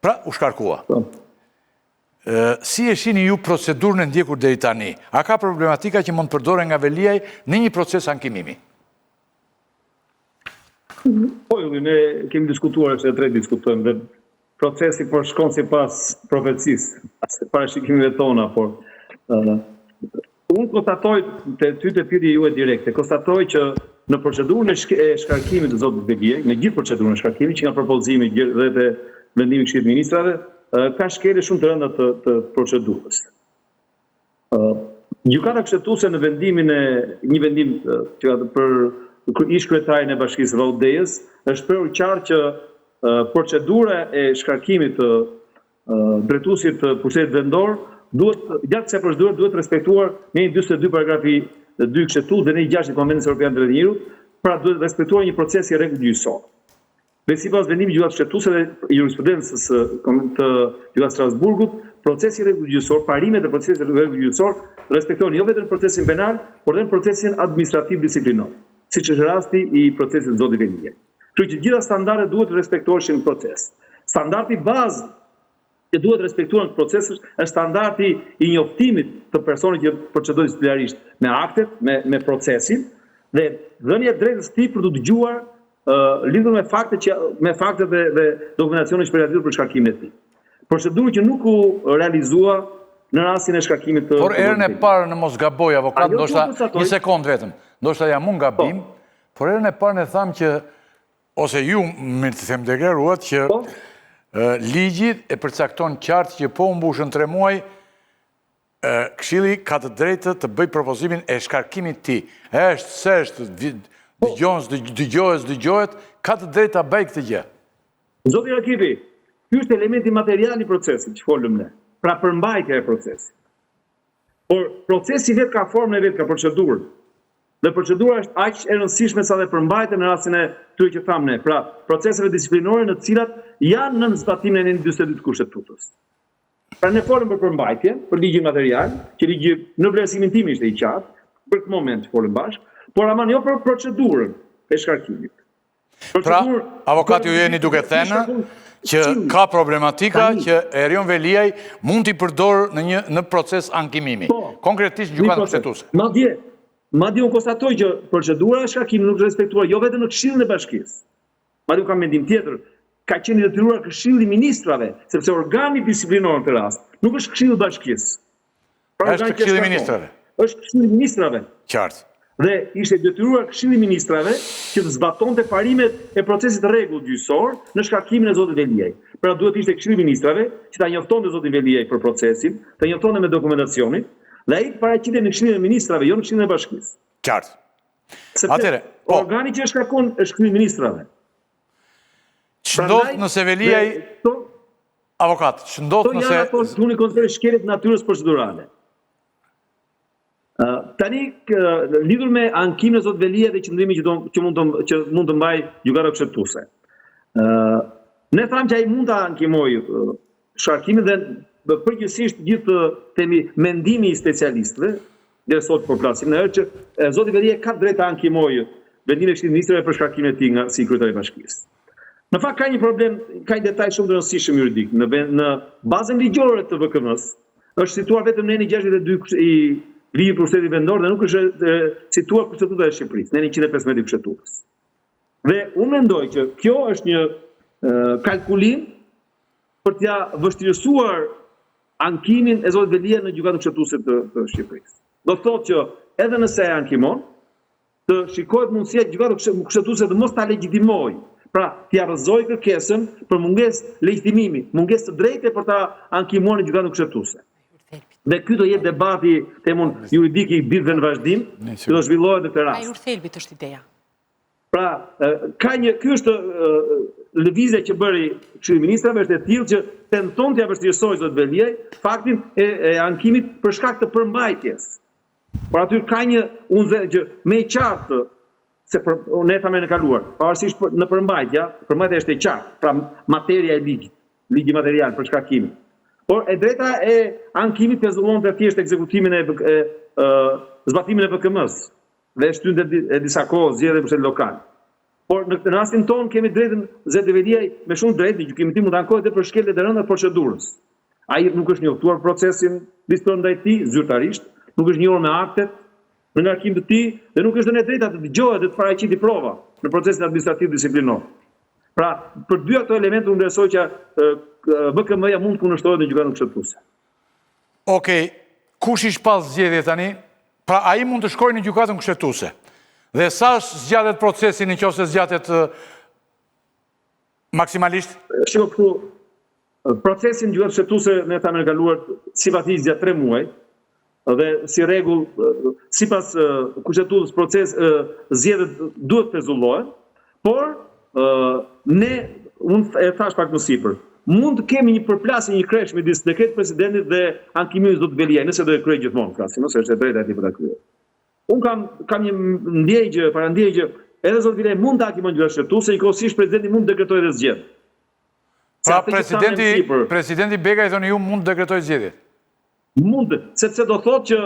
Pra, u shkarkua. Si e shini ju procedurën e ndjekur deri tani? A ka problematika që mund të përdoren nga Veliaj në një proces ankimimi? Po, ne kemi diskutuar, që e tre diskutojmë, dhe procesi por shkon si pas profecisë, parashikimeve tona, por unë konstatoj, të ty të pyetje ju e direkte, konstatoj që në procedurën e shkarkimit të zotit Veliaj, në gjithë procedurën e shkarkimit, që nga propozimi dhe të vendimi Këshillit të Ministrave, ka shkelje shumë të rënda të procedurës. Gjykata kushtetuese në një vendim për ish kryetarin e Bashkisë Vaudejes, është shprehur qartë që procedura e shkarkimit të drejtuesit të pushtetit vendor gjatë kësaj procedure duhet respektuar në 42 paragrafi 2 kështu dhe në 6 Konvencionit Evropian të Drejtë të Njerëzit, pra duhet respektuar një proces i rregullt gjyqësor. Dhe sipas vendimit gjykatës kushtetuese dhe jurisprudencës të gjykatës Strasburgut, procesi i rregullt gjyqësor, parimet e procesit i rregullt gjyqësor respektojnë jo vetëm procesin penal, por edhe procesin administrativ disiplinor, siç është rasti i procesit të zotit Veliaj. Kështu që gjitha standardet duhet të respektoheshin në proces. Standardi bazë që duhet respektuar në proces është standardi i njoftimit të personit që procedojnë disiplinarisht me aktet, me procesin, dhe dhënia e drejtës së tij për të dëgjuar lidhur me faktet dhe dokumentacionin që përgatitur për shkarkimin e tij. Procedurë që nuk u realizua në rastin e shkarkimit të... Por erën e parë në mos gaboj, avokat, ndoshta një sekond vetëm, ndoshta jam unë gabim, por erën e parë ne thamë që, ose ju me të them deklaruat që ligjit e përcakton qartë që po mbushën 3 muaj, Këshilli ka të drejtë të bëj propozimin e shkarkimit ti. Dëgjohet, ka të drejtë të bëj këtë gjë. Zoti Rakipi, ky është elementi material i procesit që folëm ne, pra përmbajtja e procesit. Por procesi vetë ka formën e vetë, ka procedurën. Dhe procedura është aq e rëndësishme sa dhe përmbajtja në rastin e tyre që thamë ne, pra proceseve disiplinore në të cilat janë në zbatimin e 42 të kushtetutës. Pra ne folëm për përmbajtje, për ligjin material, që ligji në vlerësimin tim ishte i qartë, për këtë moment folëm bashkë, por ama jo për procedurën e shkarkimit. Pra, avokati ju jeni duke thënë që ka problematika që Erion Veliaj mund t'i përdor në proces ankimimi, konkretisht gjykatën kushtetuese. Madje unë konstatoj që procedura e shkarkimit nuk respektuar jo vetëm në Këshillin e Bashkisë. Madje unë kam mendim tjetër, ka qenë detyruar Këshilli i Ministrave, sepse organi disiplinor në këtë rast nuk është Këshilli i Bashkisë. Është Këshilli i Ministrave. Është Këshilli i Ministrave. Qartë. Dhe ishte detyruar Këshilli i Ministrave që të zbatonte parimet e procesit rregullt gjyqësor në shkarkimin e zotit Veliaj. Pra duhet ishte Këshilli i Ministrave që ta njoftonte zotin Veliaj për procesin, ta njoftonte me dokumentacionin, dhe ai paraqitej në Këshillin e Ministrave, jo në Këshillin e Bashkisë. Qartë. Sepse organi që shkarkon është Këshilli i Ministrave. Ç'ndodh nëse Veliaj avokat, ç'ndodh nëse unë konsideroj shkelje të natyrës procedurale. Tani lidhur me ankimin e zotit Veliaj dhe qëndrimin që mund të mbaj gjykata kushtetuese. Ne thamë që ai mund ta ankimojë shkarkimin dhe përgjithsisht gjithë themi mendimi i specialistëve, dhe sot po flasim në që zoti Veliaj ka drejt të ankimojë vendimin e Këshillit të Ministrave për shkarkimin e tij nga si kryetari i Bashkisë. Në fakt ka një problem, ka një detaj shumë të rëndësishëm juridik. Në bazën ligjore të VKM-s është situar vetëm në 62 i ligjit për pushtetin vendor dhe nuk është situar Kushtetuta e Shqipërisë, në 115 i Kushtetutës. Dhe unë mendoj që kjo është një kalkulim për t'ia vështirësuar ankimin e zotit Veliaj në gjykatën kushtetuese të Shqipërisë. Do të thotë që edhe nëse e ankimon, të shikohet mundësia gjykata kushtetuese të mos ta legjitimojë. Pra, t'ia rrëzoj kërkesën për mungesë legjitimimi, mungesë të drejtë për ta ankimuar në gjykatën kushtetuese. Dhe ky do jetë debati temon juridik i ditëve në vazhdim, që do zhvillohet në këtë rast. Ai urthelbit është ideja. Pra, ky është lëvizja që bëri Këshilli i Ministrave është e tillë që tenton t'ia vështirësojë zotit Veliaj faktin e ankimit për shkak të përmbajtjes. Por aty ka një që më i qartë se ne thamë në kaluar, pavarësisht në përmbajtja është e qartë, pra materia e ligjit, ligji material për shkarkimin. Por e drejta e ankimit pezullon të thjesht ekzekutimin e zbatimin e VKM-s dhe shtynte disa kohë zgjedhje në lokal. Por në rastin tonë kemi drejtën Zoti Veliaj me shumë drejtë, gjykimi tim mund të ankohet edhe për shkeljet e rënda të procedurës. Ai nuk është njoftuar procesin listor ndaj tij zyrtarisht, nuk është njohur me aktet në ngarkim të tij dhe nuk është në drejta të dëgjohet dhe të paraqiti prova në procesin administrativ disiplinor. Pra, për dy ato elemente unë besoj që BKM-ja mund të kundërshtohet në gjykatën kushtetuese. Okej, kush i shpall zgjedhje tani? Pra ai mund të shkojë në gjykatën kushtetuese. Dhe sa zgjatet procesi nëse zgjatet maksimalisht? Shiko këtu, procesin në gjykatën kushtetuese ne thamë në kaluar sipas ligjit zgjat 3 muaj dhe si rregull sipas kushtetues proces zgjedhjet duhet të pezullohen, por unë e thash pak më sipër, mund të kemi një përplasje, një kresh midis dekretit presidentit dhe ankimimit Zoti Veliaj, nëse do e kryej gjithmonë, flasim, ose është e drejta e tij për ta kryer. Unë kam një ndjegje, parandjegje, edhe Zoti Veliaj mund të ankimojë gjykatën kushtetuese, njëkohësisht presidenti mund të dekretojë dhe zgjedhje. Pra presidenti Begaj thonë ju mund të dekretojë zgjedhjet. Mund, sepse do thotë që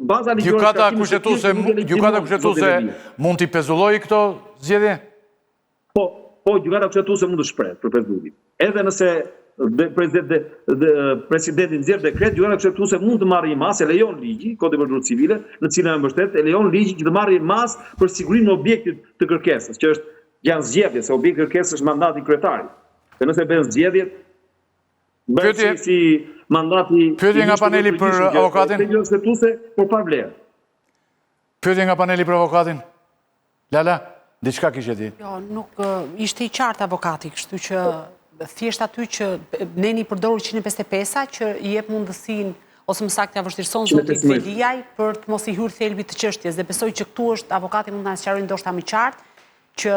baza ligjore Gjykata kushtetuese mund t'i pezullojë këto zgjedhje? Po, gjykata kushtetuese mund të shpreh për pezullim. Edhe nëse presidenti nxjerr dekret, gjykata kushtetuese mund të marrë një masë, e lejon ligji, Kodit Procedurës Civile, në cilën e mbështet, e lejon ligji që të marrë një masë për sigurimin e objektit të kërkesës, që janë zgjedhjet, se objekti i kërkesës është mandati i kryetarit. Dhe nëse bën zgjedhjet, bëhet si mandati. Pyetje nga paneli për avokatin. Por pa vlerë. Pyetje nga paneli për avokatin. Lala, diçka kishe ti? Jo, nuk ishte i qartë avokati, kështu që thjesht aty që neni përdorur 155-a që i jep mundësinë ose më saktë ja vështirëson zotit Veliaj për të mos i hyrë thelbit të çështjes. Dhe besoj që këtu është avokati mund ta sqarojë ndoshta më qartë që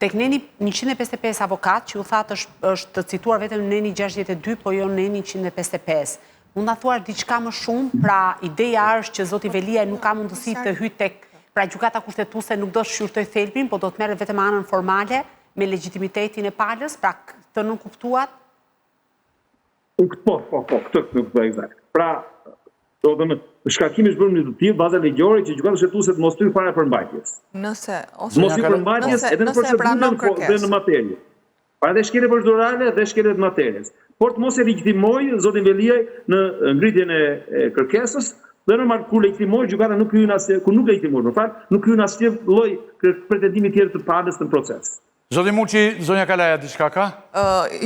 tek neni 155 avokat që u thatë është cituar vetëm neni 62, po jo neni 155. Mund ta thuar diçka më shumë, pra ideja është që zoti Veliaj nuk ka mundësi të hyjë tek, pra gjykata kushtetuese nuk do të shqyrtoj thelbin, po do të merret vetëm anën formale me legitimitetin e palës, pra këtë nuk kuptuat? Po, këtë nuk kuptoj eksakt. Pra, do të thonë, shkarkimi është bërë në detyrim baza ligjore që gjykata kushtetuese të mos hyjë fare përmbajtjes. Mos hyjë përmbajtjes edhe në procedurën dhe në materje. Pra dhe shkelje procedurale dhe shkelje të materjes. Por të mos e legjitimoj zotin Veliaj në ngritjen e kërkesës, dhe normal kur legjitimoj gjykata nuk hyn as kur nuk legjitimoj, në fakt, nuk hyn asnjë lloj pretendimi tjetër të palës në proces. Zoti Muçi, zonja Kalaja, diçka ka?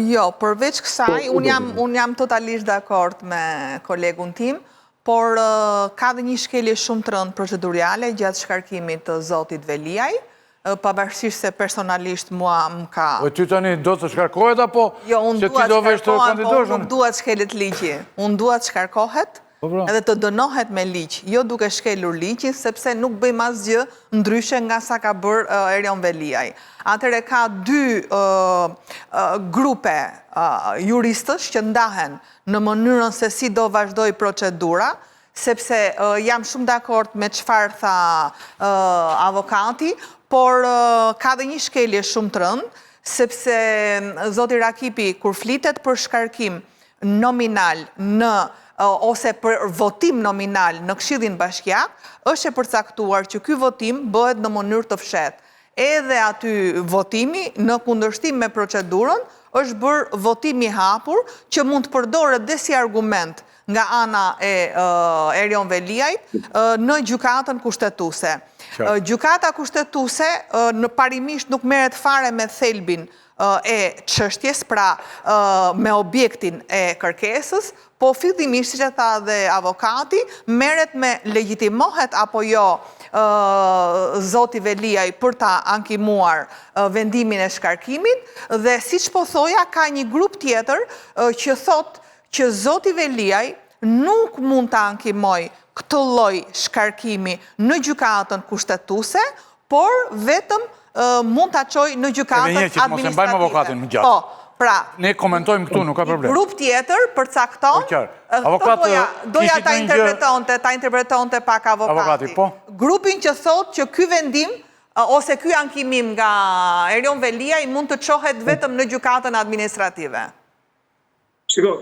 Jo, përveç kësaj, unë jam totalisht dakord me kolegun tim, por ka dhe një shkelje shumë të rëndë proceduriale gjatë shkarkimit të zotit Veliaj, pavarësisht se personalisht mua më ka... O ty tani do të shkarkohet apo? Jo, unë duhet shkarkohet, po nuk duhet shkelet ligji. Unë duhet shkarkohet edhe të dënohet me ligj, jo duke shkelur ligjin, sepse nuk bëjmë asgjë ndryshe nga sa ka bërë Erion Veliaj. Atëre ka dy grupe juristësh që ndahen në mënyrën se si do vazhdoj procedura, sepse jam shumë dakord me çfarë tha avokati, por ka dhe një shkelje shumë të rëndë, sepse zoti Rakipi, kur flitet për shkarkim nominal ose për votim nominal në Këshillin Bashkiak, është e përcaktuar që ky votim bëhet në mënyrë të fshehtë. Edhe aty votimi, në kundërshtim me procedurën, është bërë votimi hapur që mund të përdoret dhe si argument nga ana e Erion Veliajt në gjykatën kushtetuese. Gjykata kushtetuese në parimisht nuk merret fare me thelbin e çështjes, pra me objektin e kërkesës, po fillimisht, siç e tha dhe avokati, merret me legjitimohet apo jo zoti Veliaj për ta ankimuar vendimin e shkarkimit, dhe siç po thoja, ka një grup tjetër që thotë që zoti Veliaj nuk mund ta ankimoj këtë lloj shkarkimi në gjykatën kushtetuese, por vetëm mund ta çojë në gjykatën administrative. Po, pra, ne komentojmë këtu, nuk ka problem. Grup tjetër përcakton, doja ta interpretonte pak avokati. Grupin që thotë që ky vendim ose ky ankimim nga Erion Veliaj mund të çohet vetëm në gjykatën administrative. Shiko,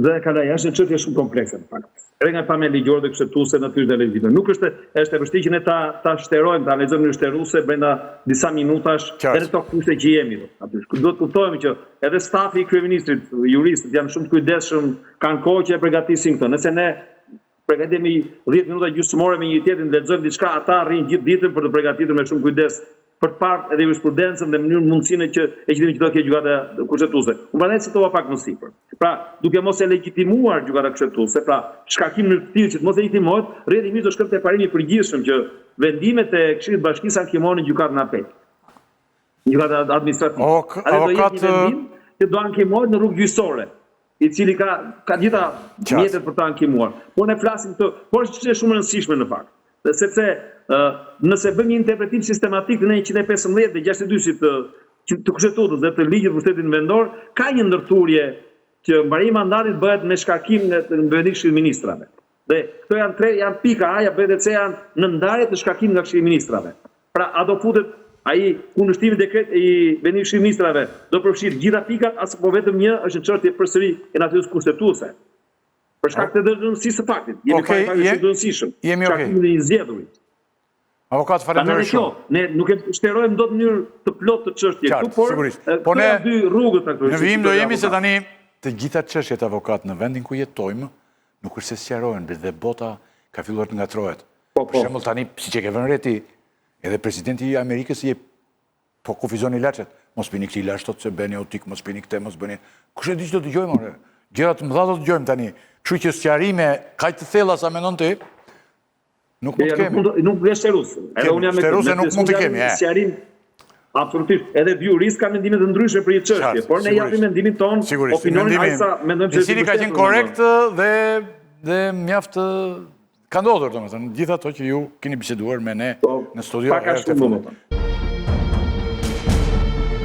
dhe kalaj, është një çështje shumë komplekse, në fakt. Edhe nga pamja ligjore dhe kushtetuese natyrës dhe legjitime. Nuk është e vështirë që ne ta shterojmë, ta lexojmë në shteruse brenda disa minutash edhe to kushte që jemi. Aty do të kuptojmë që edhe stafi i kryeministrit, juristët janë shumë të kujdesshëm, kanë kohë që e përgatisin këtë. Nëse ne përgatitemi 10 minuta gjysmore me një tjetrin, lexojmë diçka, ata rrinë gjithë ditën për të përgatitur me shumë kujdes për të parë edhe jurisprudencën dhe mënyrën mundësinë që e qëllimi që do të ketë gjykata kushtetuese. Unë prandaj citova pak më sipër. Pra, duke mos e legjitimuar gjykata kushtetuese, pra shkarkim në të tillë që të mos e legjitimohet, rrjedhimisht do shkon te parimi i përgjithshëm që vendimet e Këshillit të Bashkisë ankimohen në gjykatën apel. Gjykata administrative. Avokat që do ankimohet në rrugë gjyqësore, i cili ka gjitha mjetet për të ankimuar. Por ne flasim këtë, por është shumë e rëndësishme në fakt. Dhe sepse nëse bëjmë një interpretim sistematik në 115 dhe 62 të kushtetutës dhe të ligjit për shtetin vendor, ka një ndërthurje që mbarimi i mandatit bëhet me shkarkim në vendim Këshillit Ministrave. Dhe këto janë pika A, B dhe C janë në ndarje të shkarkimit nga Këshilli i Ministrave. Pra, a do futet ai kundërshtimi dekret i vendimit Këshillit Ministrave do përfshirë gjitha pikat, as po vetëm një është në çështje përsëri e natyrës kushtetuese. Për shkak të rëndësisë së faktit, jemi pa rëndësishëm. Shkarkimi i zgjedhurit. Avokat, falenderoj shumë. Ne nuk e shterojmë dot në mënyrë të plotë të çështjes, por ne dy rrugët ato. Në vijim do jemi se tani të gjitha çështjet avokat në vendin ku jetojmë nuk është se sqarohen, dhe bota ka filluar të ngatrohet. Për shembull tani, siç e ke vënë re ti, edhe presidenti i Amerikës i po kufizon ilaçet. Mos pini këtë ilaç, thotë se bëni otik, mos pini këtë, mos bëni. Kush e di ç'do dëgjojmë ore? Gjëra të mëdha do dëgjojmë tani. Kështu që sqarime kaq të thella sa mendon ti, nuk mund të kemi. Nuk është sqaruse. Edhe unë jam me sqaruse nuk mund të kemi. Sqarim absolutisht. Edhe dy juristë kanë mendime të ndryshme për një çështje, por ne japim mendimin ton, opinionin ai sa mendojmë se i cili ka qenë korrekt dhe mjaft ka ndodhur, domethënë, gjithë ato që ju keni biseduar me ne në studio.